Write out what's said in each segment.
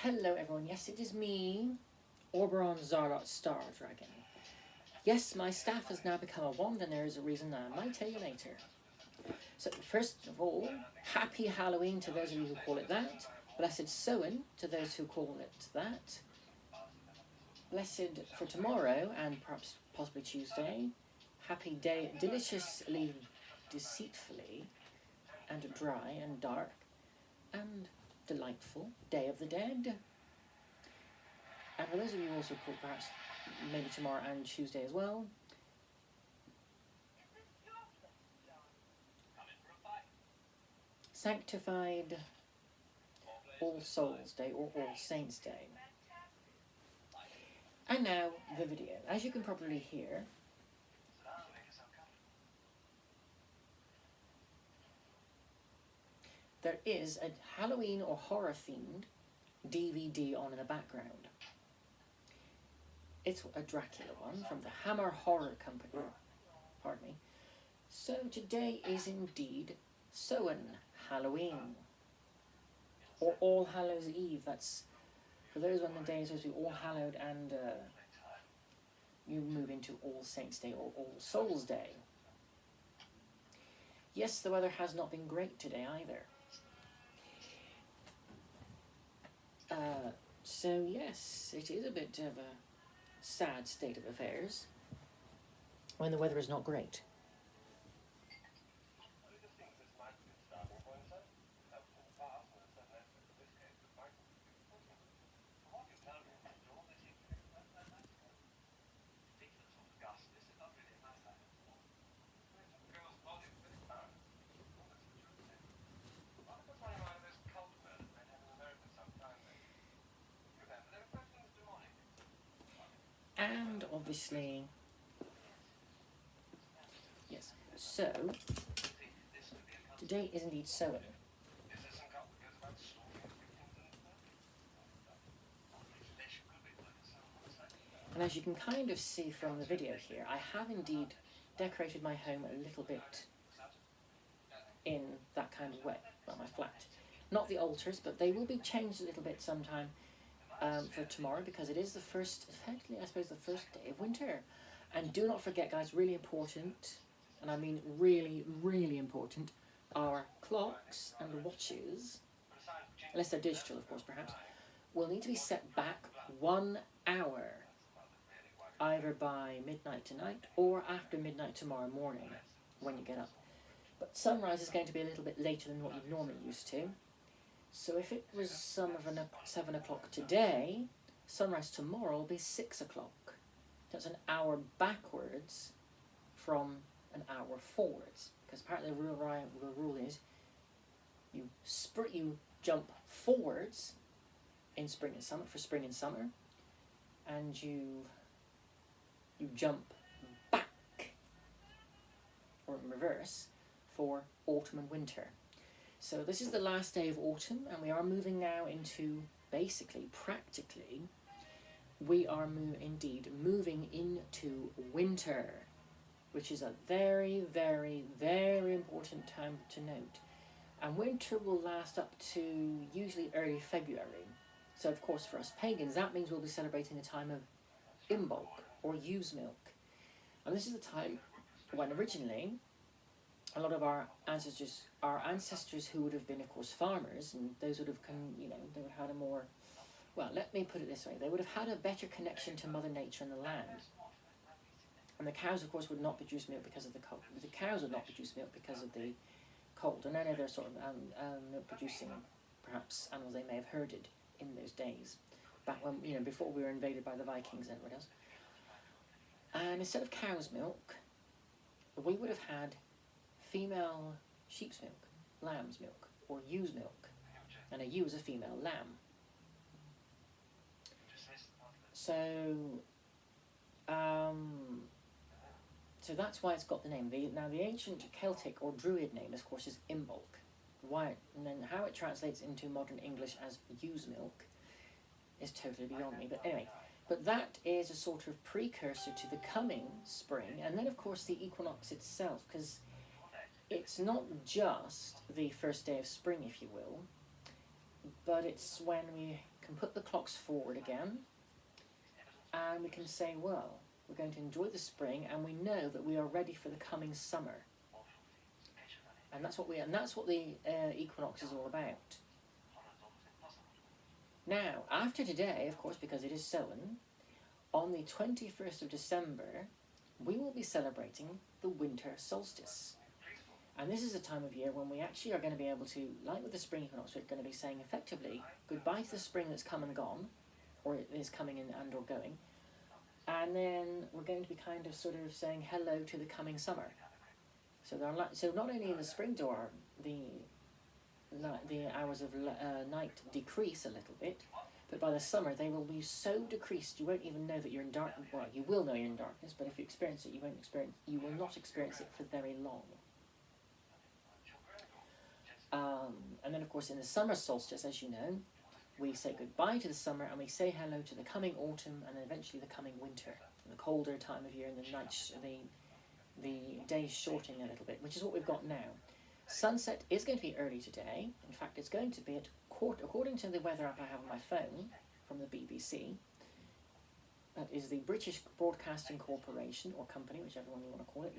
Hello everyone, yes it is me, Oberon Zarlot Star Dragon. Yes, my staff has now become a wand and there is a reason I might tell you later. So first of all, happy Halloween to those of you who call it that. Blessed Sowen to those who call it that. Blessed for tomorrow and perhaps possibly Tuesday. Happy day, deliciously, deceitfully, and dry and dark and delightful Day of the Dead. And for those of you who also call perhaps maybe tomorrow and Tuesday as well, Sanctified All Souls Day or All Saints Day. And now the video. As you can probably hear, there is a Halloween or horror themed DVD on in the background. It's a Dracula one from the Hammer Horror Company. Pardon me. So today is indeed Sowen Halloween. Or All Hallows Eve. That's for those when the day is supposed to be All Hallowed and you move into All Saints Day or All Souls Day. Yes, the weather has not been great today either. So yes, it is a bit of a sad state of affairs when the weather is not great. And obviously, yes, so today is indeed Sowen. And as you can kind of see from the video here, I have indeed decorated my home a little bit in that kind of way, well, my flat. Not the altars, but they will be changed a little bit sometime for tomorrow, because it is the first, effectively, I suppose, the first day of winter. And do not forget, guys, really important, and I mean really, really important, our clocks and watches, unless they're digital, of course, perhaps, will need to be set back 1 hour, either by midnight tonight or after midnight tomorrow morning when you get up. But sunrise is going to be a little bit later than what you're normally used to. So if it was 7 o'clock today, sunrise tomorrow will be 6 o'clock. That's an hour backwards from an hour forwards. Because apparently the rule is you jump forwards in spring and summer, for spring and summer, and you jump back, or in reverse, for autumn and winter. So this is the last day of autumn, and we are moving now into, basically, practically, we are indeed moving into winter, which is a very, very, very important time to note. And winter will last up to usually early February. So of course for us pagans, that means we'll be celebrating the time of Imbolc, or ewe's milk. And this is the time when originally a lot of our ancestors who would have been, of course, farmers, and those would have they would have had a more, well, let me put it this way, they would have had a better connection to Mother Nature and the land. And the cows, of course, would not produce milk because of the cold. The cows would not produce milk because of the cold, and any other sort of milk-producing, perhaps, animals they may have herded in those days, back when, before we were invaded by the Vikings and everyone else. And instead of cow's milk, we would have had female sheep's milk, lamb's milk, or ewe's milk, and a ewe is a female lamb. So, so that's why it's got the name. Now the ancient Celtic or Druid name, of course, is Imbolc. Why, and then how it translates into modern English as ewe's milk is totally beyond me. But anyway, but that is a sort of precursor to the coming spring, and then of course the equinox itself, because it's not just the first day of spring, if you will, but it's when we can put the clocks forward again, and we can say, well, we're going to enjoy the spring, and we know that we are ready for the coming summer. And that's what the equinox is all about. Now, after today, of course, because it is Sowen, on the 21st of December, we will be celebrating the winter solstice. And this is a time of year when we actually are going to be able to, like with the spring equinox, we're going to be saying effectively goodbye to the spring that's come and gone, or it is coming in and or going, and then we're going to be kind of sort of saying hello to the coming summer. So not only in the spring do the hours of night decrease a little bit, but by the summer they will be so decreased you won't even know that you're in darkness. Well, you will know you're in darkness, but if you experience it, you will not experience it for very long. And then, of course, in the summer solstice, as you know, we say goodbye to the summer and we say hello to the coming autumn and eventually the coming winter, the colder time of year, and the nights, the days shortening a little bit, which is what we've got now. Sunset is going to be early today. In fact, it's going to be at according to the weather app I have on my phone from the BBC. That is the British Broadcasting Corporation, or company, whichever one you want to call it,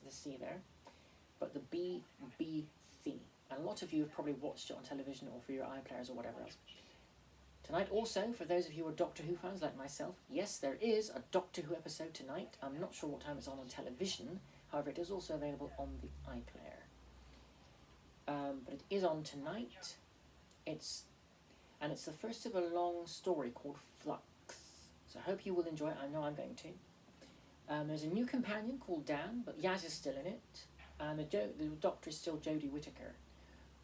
the C there. But the BBC. And a lot of you have probably watched it on television or for your iPlayers or whatever else. Tonight also, for those of you who are Doctor Who fans like myself, yes, there is a Doctor Who episode tonight. I'm not sure what time it's on television. However, it is also available on the iPlayer. But it is on tonight. It's the first of a long story called Flux. So I hope you will enjoy it. I know I'm going to. There's a new companion called Dan, but Yaz is still in it. And the Doctor is still Jodie Whittaker.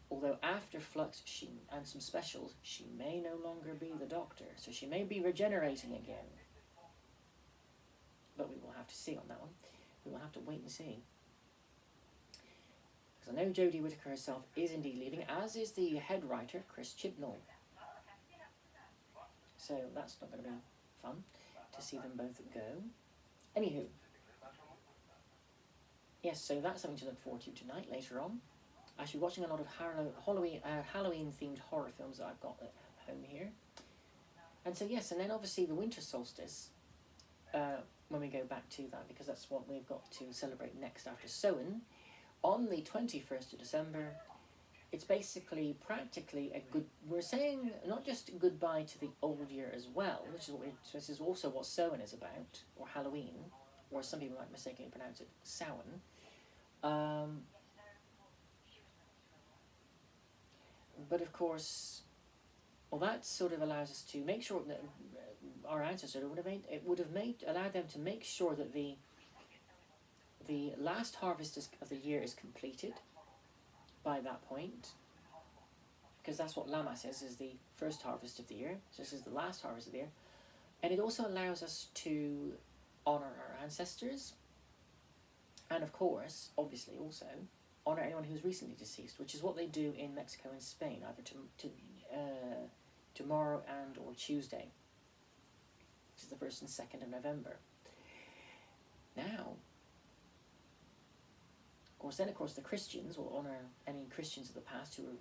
Although after Flux and some specials, she may no longer be the Doctor. So she may be regenerating again. But we will have to see on that one. We will have to wait and see. Because I know Jodie Whittaker herself is indeed leaving, as is the head writer, Chris Chibnall. So that's not going to be fun to see them both go. Anywho. Yes, so that's something to look forward to tonight, later on. I should be watching a lot of Halloween-themed horror films that I've got at home here. And so, yes, and then obviously the winter solstice, when we go back to that, because that's what we've got to celebrate next after Sowen, on the 21st of December, it's basically practically we're saying not just goodbye to the old year as well, this is also what Sowen is about, or Halloween, or some people might mistakenly pronounce it Sowen. But of course, well, that sort of allows us to make sure that our ancestors allowed them to make sure that the last harvest of the year is completed by that point, because that's what Lammas is the first harvest of the year. So this is the last harvest of the year, and it also allows us to honor our ancestors, and of course, obviously, also honor anyone who's recently deceased, which is what they do in Mexico and Spain, either tomorrow and or Tuesday, which is the 1st and 2nd of November. Now, of course, the Christians will honour any Christians of the past who are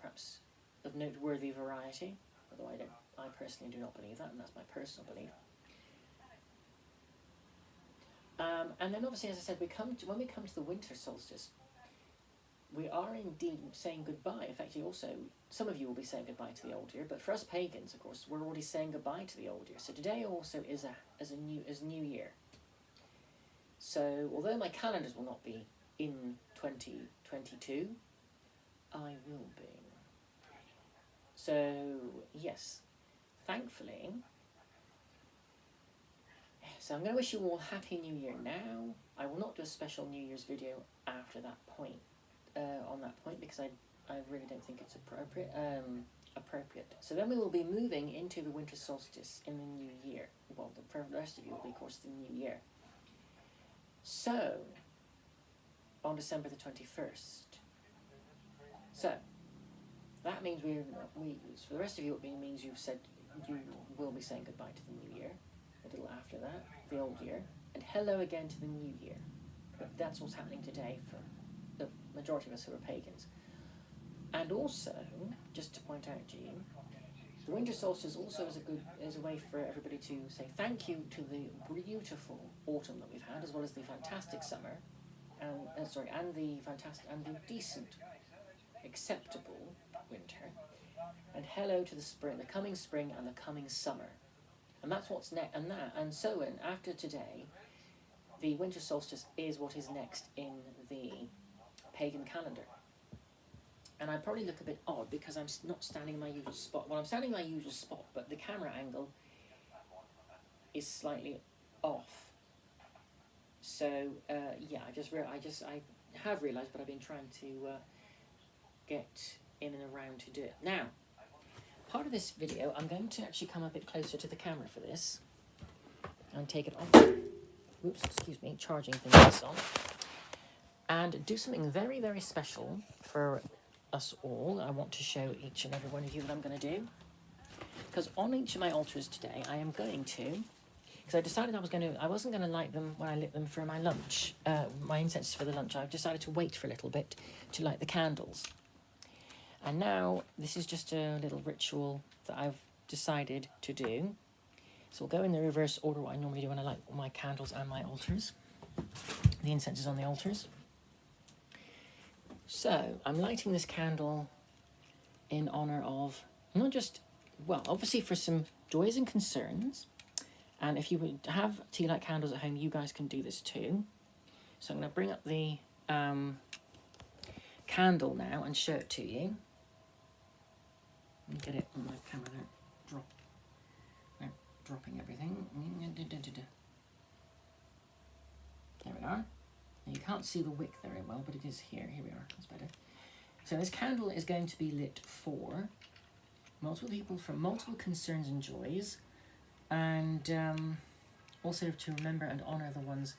perhaps of noteworthy variety, although I personally do not believe that, and that's my personal belief. And then obviously, as I said, when we come to the winter solstice, we are indeed saying goodbye. Effectively, also, some of you will be saying goodbye to the old year, but for us pagans, of course, we're already saying goodbye to the old year. So today also is New Year. So although my calendars will not be in 2022, I will be. So yes, thankfully. So I'm going to wish you all Happy New Year now. I will not do a special New Year's video after that point. On that point, because I really don't think it's appropriate. So then we will be moving into the winter solstice in the new year. Well, for the rest of you will be, of course, the new year. So, on December the 21st. So, that means for the rest of you, it means you've said you will be saying goodbye to the new year. A little after that, the old year, and hello again to the new year. But that's what's happening today for the majority of us who are pagans. And also, just to point out to you, The winter solstice also is a way for everybody to say thank you to the beautiful autumn that we've had, as well as the fantastic summer, and the fantastic and the decent, acceptable winter, and hello to the spring, the coming spring and the coming summer, and that's what's next. And so after today, the winter solstice is what is next in the pagan calendar. And I probably look a bit odd because I'm not standing in my usual spot. Well, I'm standing in my usual spot, but the camera angle is slightly off. So yeah, I have realised, but I've been trying to get in and around to do it. Now, part of this video, I'm going to actually come a bit closer to the camera for this and take it off. Oops, excuse me, charging things on, and do something very, very special for us all. I want to show each and every one of you what I'm going to do, because on each of my altars today, I am going to, because I decided I wasn't going to light them when I lit them for my lunch, my incense for the lunch. I've decided to wait for a little bit to light the candles, and now this is just a little ritual that I've decided to do. So we'll go in the reverse order what I normally do when I light my candles and my altars. The incense is on the altars. So I'm lighting this candle in honour of not just, well, obviously for some joys and concerns. And if you would have tea light candles at home, you guys can do this too. So I'm going to bring up the candle now and show it to you. Let me get it on my camera there. Dropping everything. There we are. Now you can't see the wick very well, but it is here. Here we are. That's better. So this candle is going to be lit for multiple people from multiple concerns and joys, and also to remember and honour the ones,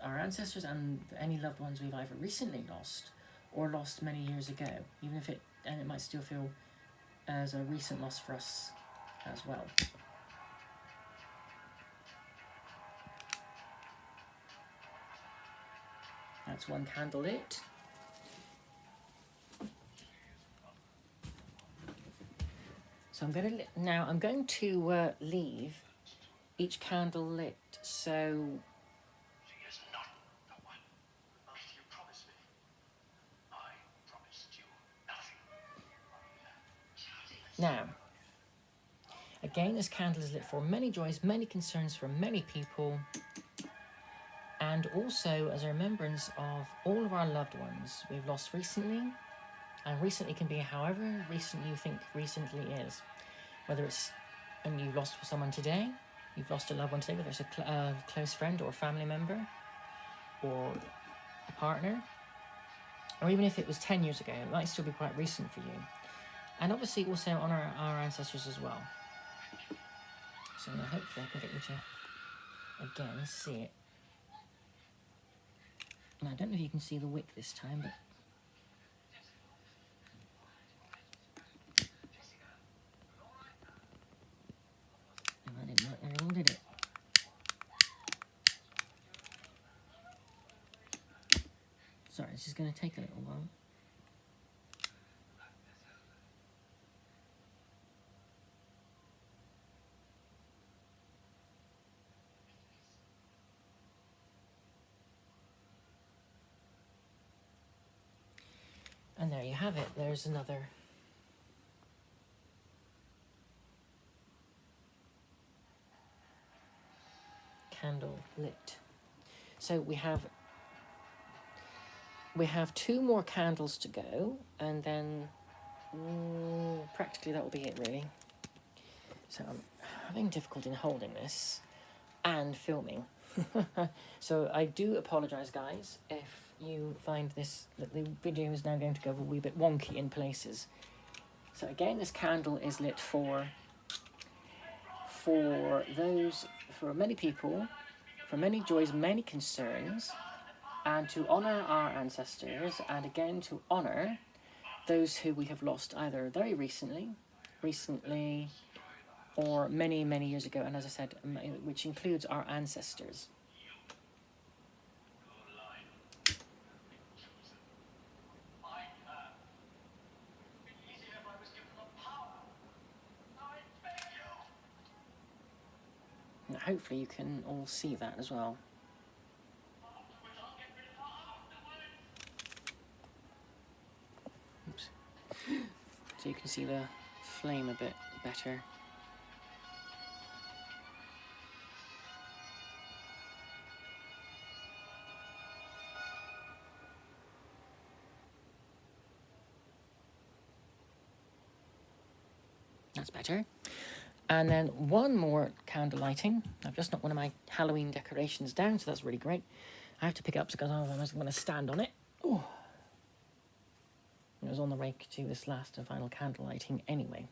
our ancestors, and any loved ones we've either recently lost or lost many years ago, even if it might still feel as a recent loss for us as well. That's one candle lit. So I'm going to leave each candle lit. So she is not the one. If you promise me, I promised you nothing. Now, again, this candle is lit for many joys, many concerns for many people, and also as a remembrance of all of our loved ones we've lost recently. And recently can be however recent you think recently is. Whether it's, and you've lost someone today, you've lost a loved one today, whether it's a close friend or a family member or a partner, or even if it was 10 years ago, it might still be quite recent for you. And obviously also honour our ancestors as well. So now hopefully I can get you to, again, see it. Now I don't know if you can see the wick this time, but that didn't work very well, did it? Sorry, this is going to take a little while. And there you have it. There's another candle lit. So we have 2 more candles to go, and then practically that will be it really. So I'm having difficulty in holding this and filming. So I do apologise, guys, if you find that the video is now going to go a wee bit wonky in places. So again, this candle is lit for many people, for many joys, many concerns, and to honour our ancestors, and again to honour those who we have lost either very recently, or many, many years ago, and as I said, which includes our ancestors. hopefully you can all see that as well. Oops. So you can see the flame a bit better. That's better. And then one more candle lighting. I've just knocked one of my Halloween decorations down, so that's really great. I have to pick it up because otherwise I'm going to stand on it. Oh. It was on the way to this last and final candle lighting anyway.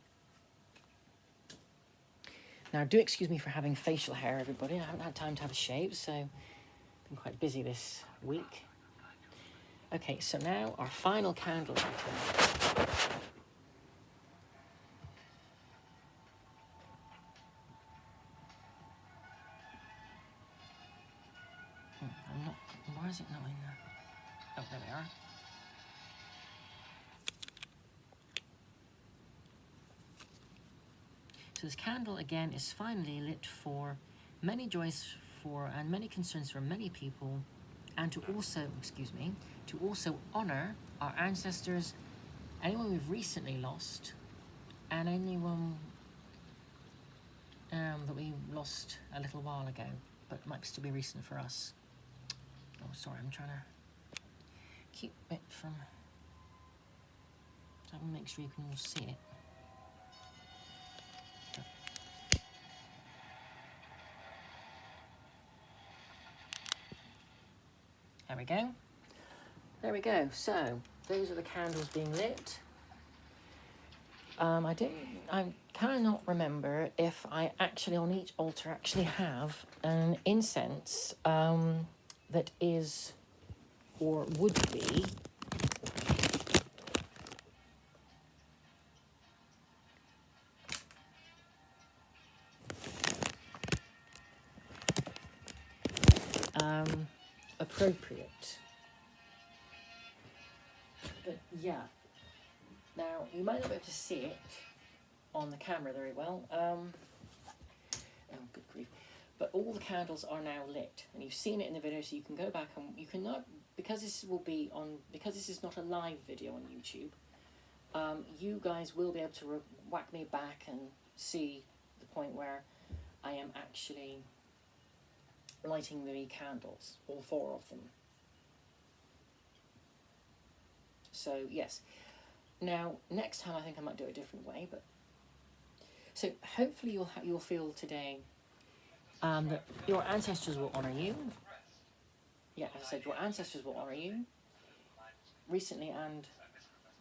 Now, do excuse me for having facial hair, everybody. I haven't had time to have a shave, so I've been quite busy this week. Okay, so now our final candle lighting. Why is it not in there? Oh, there we are. So this candle, again, is finally lit for many joys for and many concerns for many people, and to also, to also honour our ancestors, anyone we've recently lost, and anyone that we lost a little while ago, but might still be recent for us. Oh, sorry, I'm trying to keep it from... so I can make sure you can all see it. There we go. There we go. So, those are the candles being lit. I cannot remember if I actually on each altar actually have an incense that is or would be appropriate. But yeah, now you might not be able to see it on the camera very well. Oh, good grief. But all the candles are now lit, and you've seen it in the video, so you can go back and you can not, because this is not a live video on YouTube, you guys will be able to whack me back and see the point where I am actually lighting the candles, all 4 of them. So yes, now next time I think I might do it a different way, but so hopefully you'll feel today that your ancestors will honour you. Yeah, as I said, your ancestors will honour you recently, and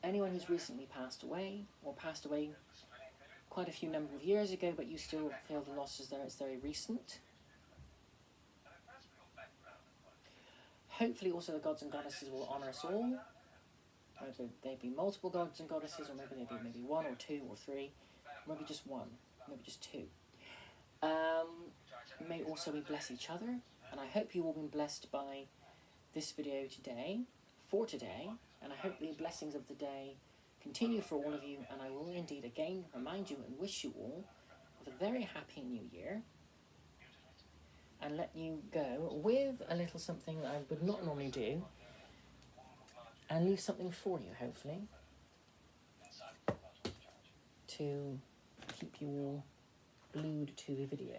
anyone who's recently passed away or passed away quite a few number of years ago, but you still feel the loss is there, it's very recent. Hopefully also the gods and goddesses will honour us all. Whether they be multiple gods and goddesses, or maybe they be maybe 1 or 2 or 3, maybe just 1, maybe just 2. May also we bless each other, and I hope you all been blessed by this video today, and I hope the blessings of the day continue for all of you, and I will indeed again remind you and wish you all of a very happy new year, and let you go with a little something that I would not normally do, and leave something for you, hopefully, to keep you all glued to the video.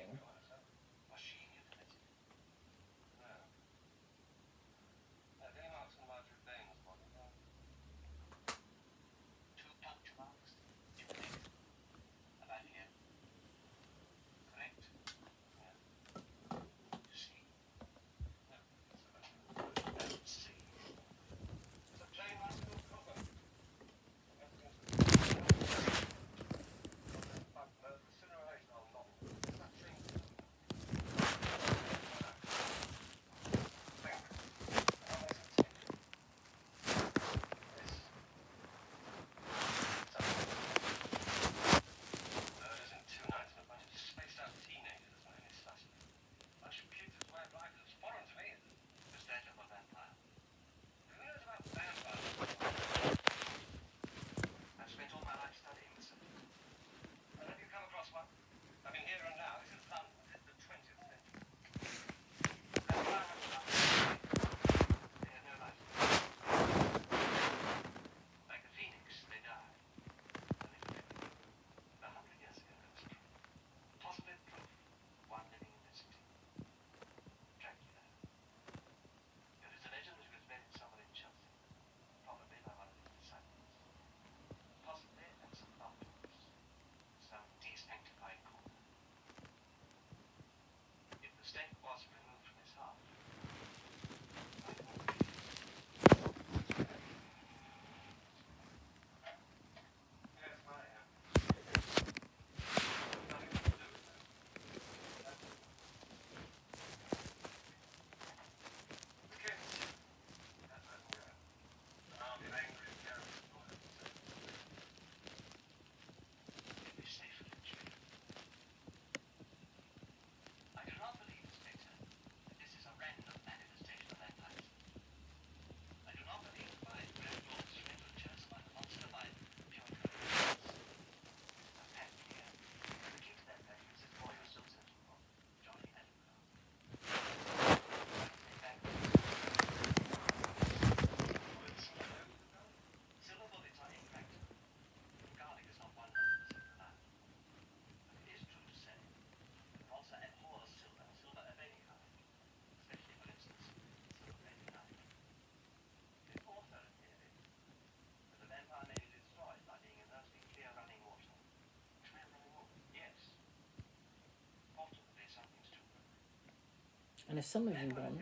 And if some of you want,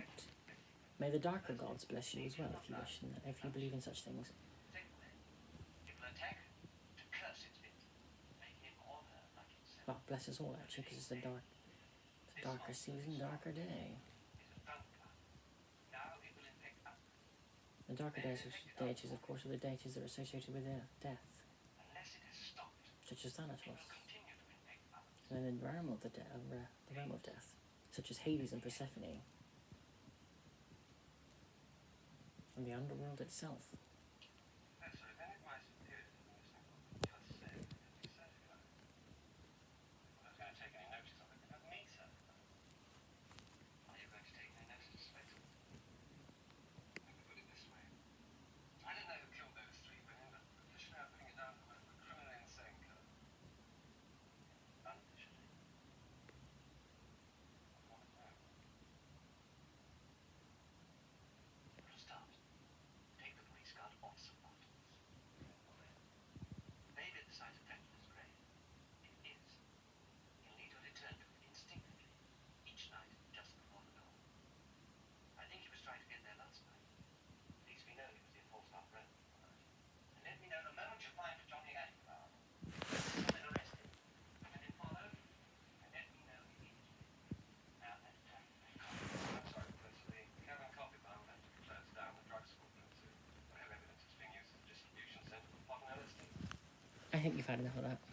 may the darker gods bless you as well, if you wish, and if you believe in such things. It will attack to curse its victim, make him or her like itself. Well, bless us all, actually, because it's a darker season, darker day. It's a vampire. Now it will infect others. The darker deities, of course, are the deities that are associated with death, Unless it has stopped, such as it Thanatos. will continue to infect others. And then the realm of the realm of death, such as Hades and Persephone, and the underworld itself. Professor, if any of my superiors have listened to what you just said, they'd be certified. Well, I was going to take any notice of it, but have me certified. Are you going to take any notice, Inspector? Let me put it this way. I don't know who killed those three women, but officially I'm putting it down to a criminally insane killer. Unofficially, I want to know. For a start, take the police guard off some buttons. Maybe at the sight of Dracula's grave. It is. He'll need to return to it instinctively, each night just before the dawn. I think he was trying to get there last night. At least we know he was the enforced off-road. And let me know the moment you find Johnny Aguilar. Come and arrest him. And then follow. And let me know immediately. Now that's time. I'm sorry, Professor Lee. We haven't copied, but I'm going to close down the drug squadron too. We have evidence it's being used as a distribution center for modern LSD. I think you've had enough of that.